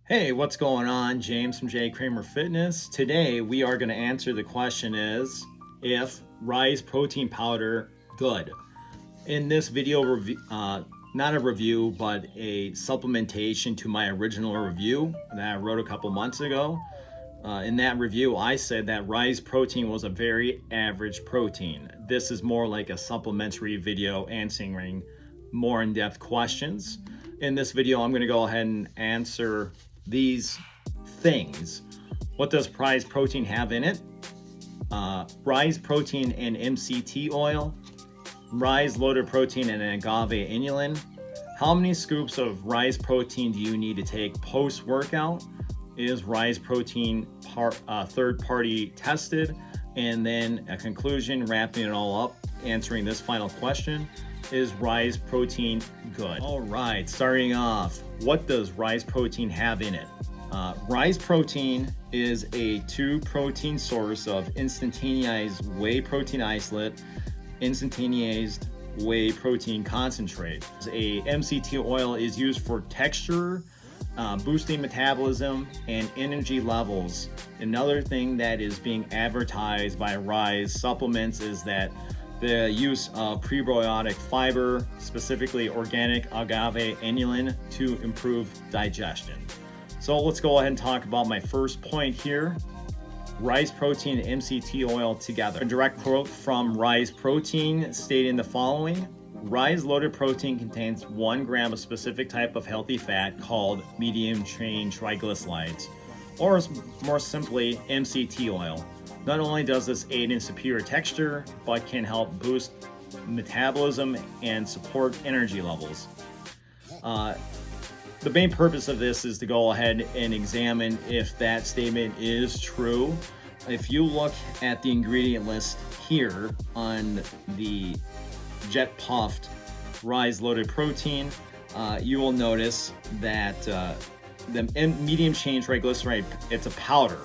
Hey, what's going on? James from J. Kramer Fitness. Today we are going to answer the question is if Ryse Protein Powder good. In this video not a review, but a supplementation to my original review that I wrote a couple months ago. In that review, I said that Ryse Protein was a very average protein. This is more like a supplementary video answering more in-depth questions. In this video, I'm going to go ahead and answer these things. What does Ryse Protein have in it? Ryse Protein and MCT oil, Ryse Loaded Protein and Agave Inulin. How many scoops of Ryse Protein do you need to take post-workout? Is Ryse Protein third-party tested? And then a conclusion, wrapping it all up, answering this final question. Is Ryse Protein good? All right, starting off, what does Ryse Protein have in it? Ryse Protein is a 2-protein source of instantaneized whey protein isolate, instantaneized whey protein concentrate. A MCT oil is used for texture, boosting metabolism and energy levels. Another thing that is being advertised by Ryse supplements is that the use of prebiotic fiber, specifically organic agave inulin, to improve digestion. So let's go ahead and talk about my first point here. Ryse Protein and MCT oil together. A direct quote from Ryse Protein stating the following: Ryse Loaded Protein contains 1 gram of specific type of healthy fat called medium chain triglycerides, or more simply, MCT oil. Not only does this aid in superior texture, but can help boost metabolism and support energy levels. The main purpose of this is to go ahead and examine if that statement is true. If you look at the ingredient list here on the jet puffed Ryse Loaded Protein, you will notice that the medium chain triglyceride, it's a powder.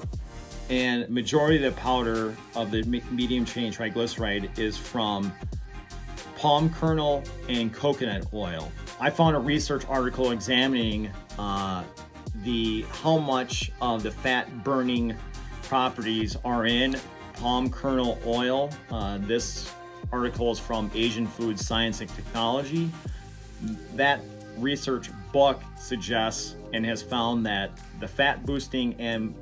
And majority of the powder of the medium chain triglyceride is from palm kernel and coconut oil. I found a research article examining how much of the fat burning properties are in palm kernel oil. This article is from Asian Food Science and Technology. That research book suggests and has found that the fat boosting and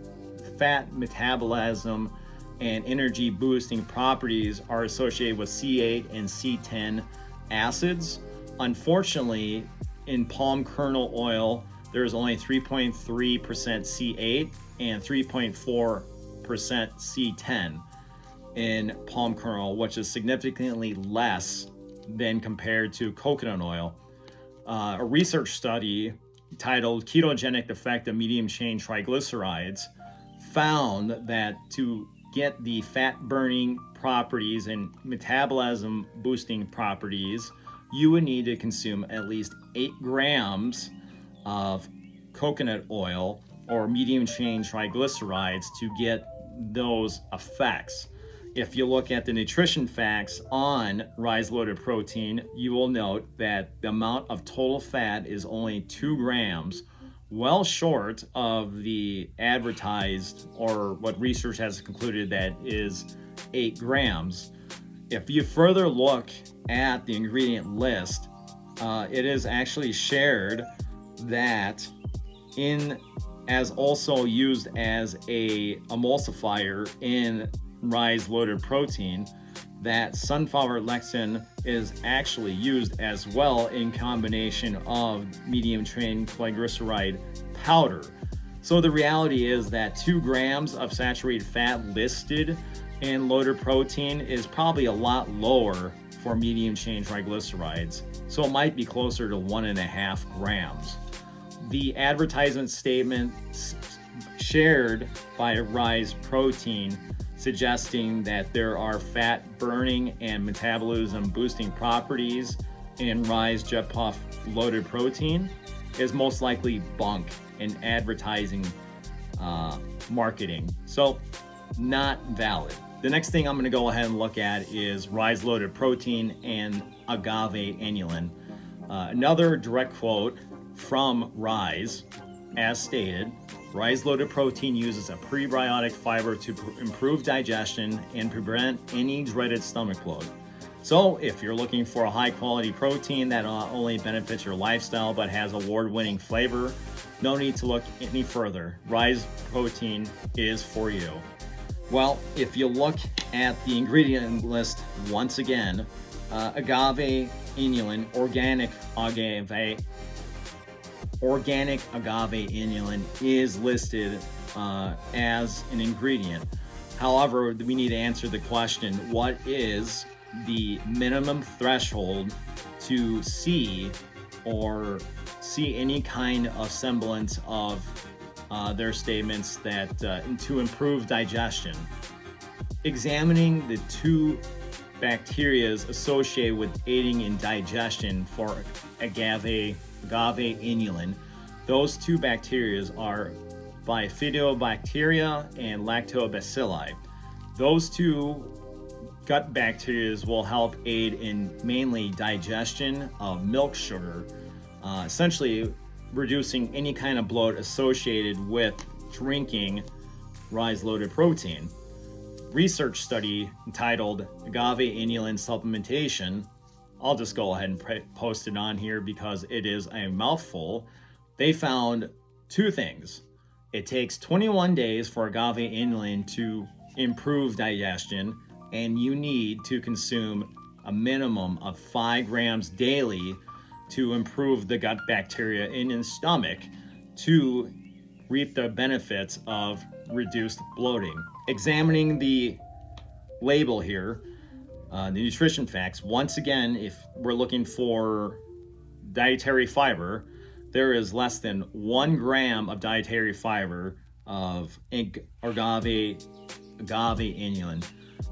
fat metabolism and energy boosting properties are associated with C8 and C10 acids. Unfortunately, in palm kernel oil, there's only 3.3% C8 and 3.4% C10 in palm kernel, which is significantly less than compared to coconut oil. A research study titled Ketogenic Effect of Medium Chain Triglycerides found that to get the fat burning properties and metabolism boosting properties, you would need to consume at least 8 grams of coconut oil or medium chain triglycerides to get those effects. If you look at the nutrition facts on Ryse Loaded Protein, you will note that the amount of total fat is only 2 grams, well short of the advertised, or what research has concluded that is 8 grams. If you further look at the ingredient list, it is actually shared that as also used as a emulsifier in Ryse Loaded Protein, that sunflower lectin is actually used as well in combination of medium chain triglyceride powder. So the reality is that 2 grams of saturated fat listed in loaded protein is probably a lot lower for medium chain triglycerides. So it might be closer to 1.5 grams. The advertisement statement shared by Ryse Protein suggesting that there are fat burning and metabolism boosting properties in Ryse Jet Puff Loaded Protein is most likely bunk in advertising marketing. So not valid. The next thing I'm going to go ahead and look at is Ryse Loaded Protein and Agave Inulin. Another direct quote from Ryse as stated, Ryse Loaded Protein uses a prebiotic fiber to improve digestion and prevent any dreaded stomach bloat. So if you're looking for a high quality protein that not only benefits your lifestyle but has award-winning flavor, no need to look any further. Ryse Protein is for you. Well, if you look at the ingredient list once again, agave inulin, organic agave inulin is listed as an ingredient. However, we need to answer the question, what is the minimum threshold to see any kind of semblance of their statements that to improve digestion? Examining the two bacteria associated with aiding in digestion for agave inulin, those two bacteria are bifidobacteria and lactobacilli. Those two gut bacteria will help aid in mainly digestion of milk sugar, essentially reducing any kind of bloat associated with drinking Ryse Loaded Protein. Research study entitled Agave Inulin Supplementation, I'll just go ahead and post it on here because it is a mouthful. They found two things. It takes 21 days for agave inulin to improve digestion, and you need to consume a minimum of 5 grams daily to improve the gut bacteria in your stomach to reap the benefits of reduced bloating. Examining the label here, the nutrition facts, once again, if we're looking for dietary fiber, there is less than 1 gram of dietary fiber of agave inulin.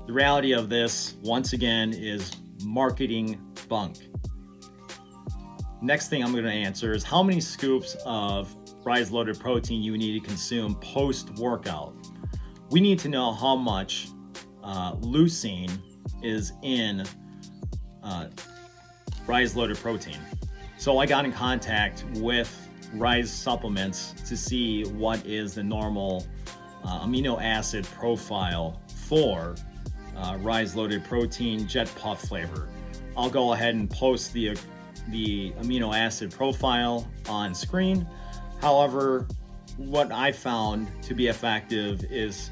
The reality of this, once again, is marketing bunk. Next thing I'm going to answer is how many scoops of Ryse Loaded Protein you need to consume post-workout. We need to know how much leucine is in Ryse Loaded Protein. So I got in contact with Ryse Supplements to see what is the normal amino acid profile for Ryse Loaded Protein Jet Puff flavor. I'll go ahead and post the amino acid profile on screen. However, what I found to be effective is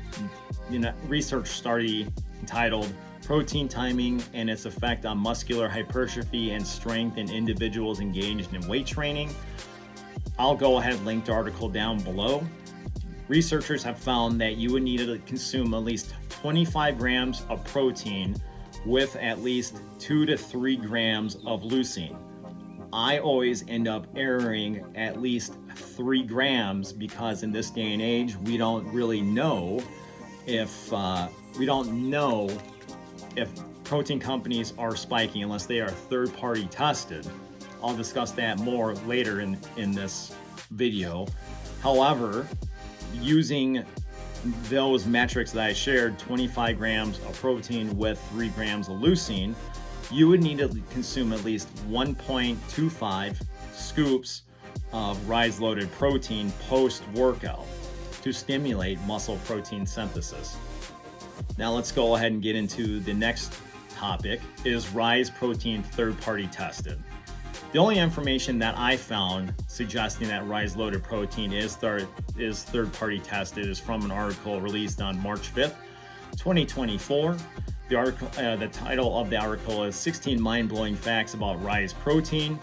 research study entitled Protein Timing and Its Effect on Muscular Hypertrophy and Strength in Individuals Engaged in Weight Training. I'll go ahead and link the article down below. Researchers have found that you would need to consume at least 25 grams of protein with at least 2 to 3 grams of leucine. I always end up erring at least 3 grams because in this day and age, we don't really know if protein companies are spiking unless they are third-party tested. I'll discuss that more later in this video. However, using those metrics that I shared, 25 grams of protein with 3 grams of leucine, you would need to consume at least 1.25 scoops of Ryse Loaded Protein post-workout to stimulate muscle protein synthesis. Now let's go ahead and get into the next topic. Is Ryse Protein third-party tested? The only information that I found suggesting that Ryse Loaded Protein is third-party tested is from an article released on March 5th, 2024. The article, the title of the article is 16 Mind-Blowing Facts About Ryse Protein.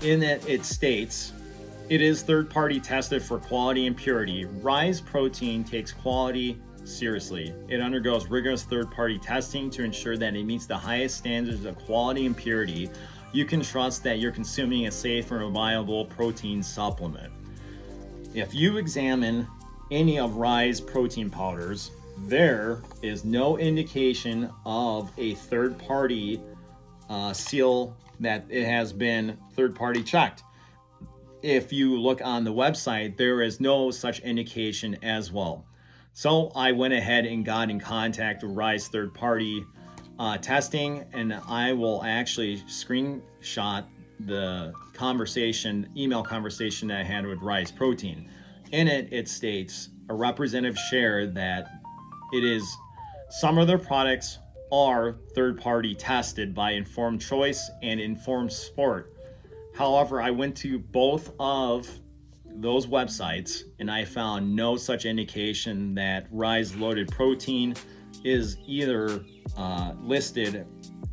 In it states, it is third-party tested for quality and purity. Ryse Protein takes quality seriously. It undergoes rigorous third-party testing to ensure that it meets the highest standards of quality and purity. You can trust that you're consuming a safe and reliable protein supplement. If you examine any of Ryse protein powders, there is no indication of a third-party seal that it has been third-party checked. If you look on the website, there is no such indication as well. So I went ahead and got in contact with Ryse third-party testing, and I will actually screenshot the email conversation that I had with Ryse Protein. In it, it states a representative shared that some of their products are third-party tested by Informed Choice and Informed Sport. However, I went to both of those websites and I found no such indication that Ryse Loaded Protein is either listed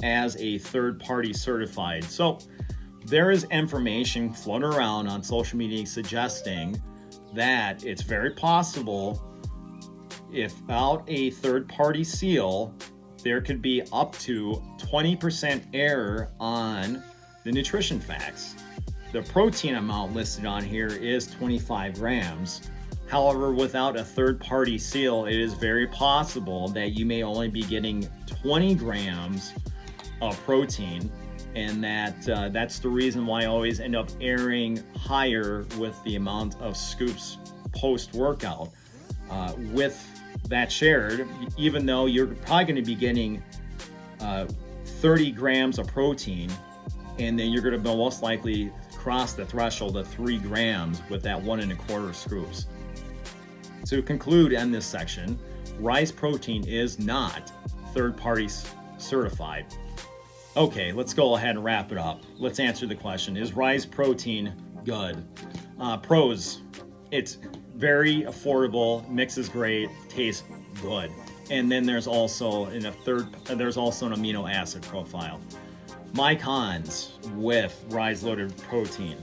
as a third-party certified. So there is information floating around on social media suggesting that it's very possible, if without a third-party seal, there could be up to 20% error on the nutrition facts. The protein amount listed on here is 25 grams. However, without a third-party seal, it is very possible that you may only be getting 20 grams of protein, and that's the reason why I always end up erring higher with the amount of scoops post-workout. With that shared, even though you're probably going to be getting 30 grams of protein, and then you're going to most likely cross the threshold of 3 grams with that 1 1/4 scoops. To conclude on this section, Ryse Protein is not third-party certified. Okay, let's go ahead and wrap it up. Let's answer the question, is Ryse Protein good? Pros, it's very affordable, mix is great, tastes good. And then there's also an amino acid profile. My cons with Ryse Loaded Protein.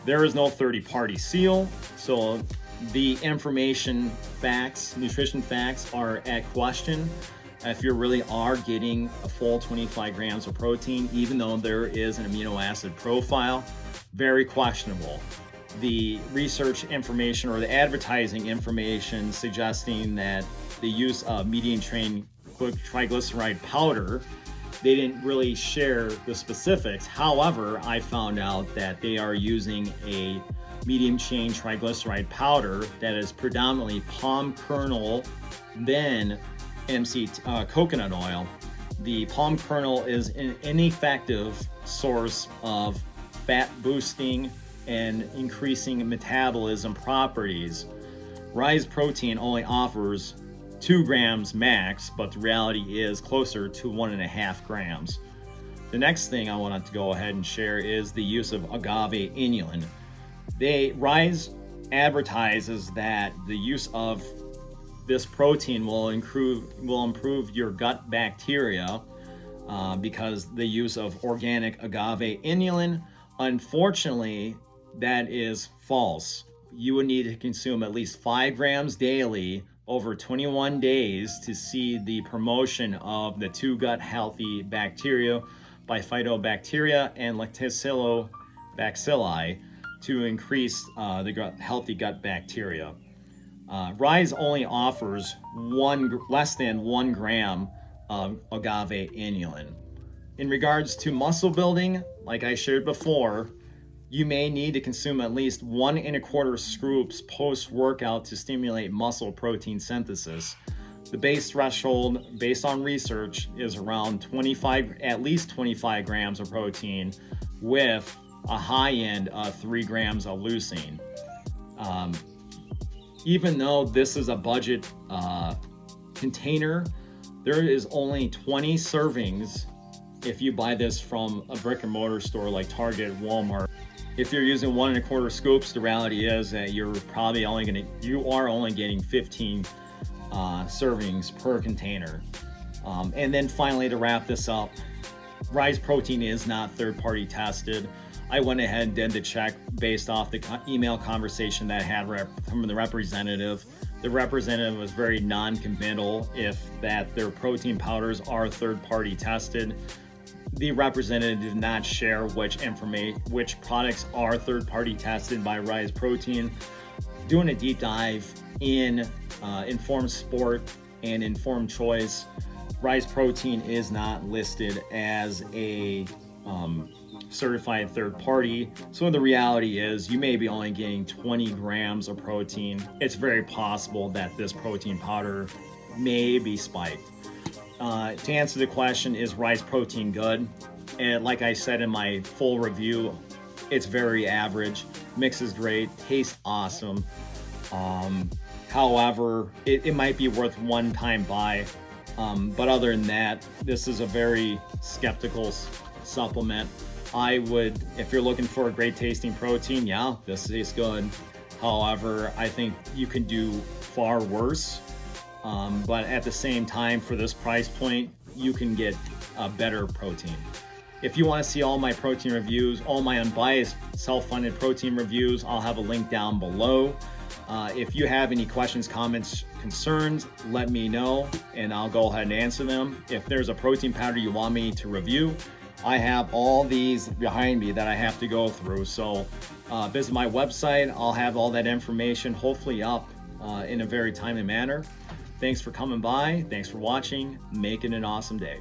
There is no third-party seal, so the nutrition facts are at question. If you really are getting a full 25 grams of protein, even though there is an amino acid profile, very questionable. The research information or the advertising information suggesting that the use of medium chain triglyceride powder, they didn't really share the specifics. However, I found out that they are using a medium chain triglyceride powder that is predominantly palm kernel, then MCT coconut oil. The palm kernel is an ineffective source of fat boosting and increasing metabolism properties. Ryse Protein only offers 2 grams max, but the reality is closer to 1.5 grams. The next thing I wanted to go ahead and share is the use of agave inulin. Ryse advertises that the use of this protein will improve your gut bacteria because the use of organic agave inulin. Unfortunately, that is false. You would need to consume at least 5 grams daily over 21 days to see the promotion of the 2 gut healthy bacteria by Phytobacteria and Lactobacilli to increase the healthy gut bacteria. Ryse only offers less than 1 gram of agave inulin. In regards to muscle building, like I shared before, you may need to consume at least 1 1/4 scoops post-workout to stimulate muscle protein synthesis. The base threshold, based on research, is around at least 25 grams of protein with a high end of 3 grams of leucine. Even though this is a budget container, there is only 20 servings if you buy this from a brick and mortar store like Target, Walmart. If you're using 1 1/4 scoops, the reality is that you are only getting 15 servings per container. And then finally, to wrap this up, Ryse Protein is not third-party tested. I went ahead and did the check based off the email conversation that I had from the representative. The representative was very non-committal that their protein powders are third-party tested. The representative did not share which products are third-party tested by Ryse Protein. Doing a deep dive in Informed Sport and Informed Choice, Ryse Protein is not listed as a certified third party. So the reality is you may be only getting 20 grams of protein. It's very possible that this protein powder may be spiked. To answer the question, is Ryse Protein good? And like I said in my full review, it's very average, mixes great, tastes awesome. However, it might be worth one-time buy. But other than that, this is a very skeptical supplement. I would, if you're looking for a great tasting protein, yeah, this tastes good. However, I think you can do far worse. But at the same time, for this price point, you can get a better protein. If you want to see all my protein reviews, all my unbiased self-funded protein reviews, I'll have a link down below. If you have any questions, comments, concerns, let me know and I'll go ahead and answer them. If there's a protein powder you want me to review, I have all these behind me that I have to go through. So visit my website. I'll have all that information hopefully up in a very timely manner. Thanks for coming by. Thanks for watching. Make it an awesome day.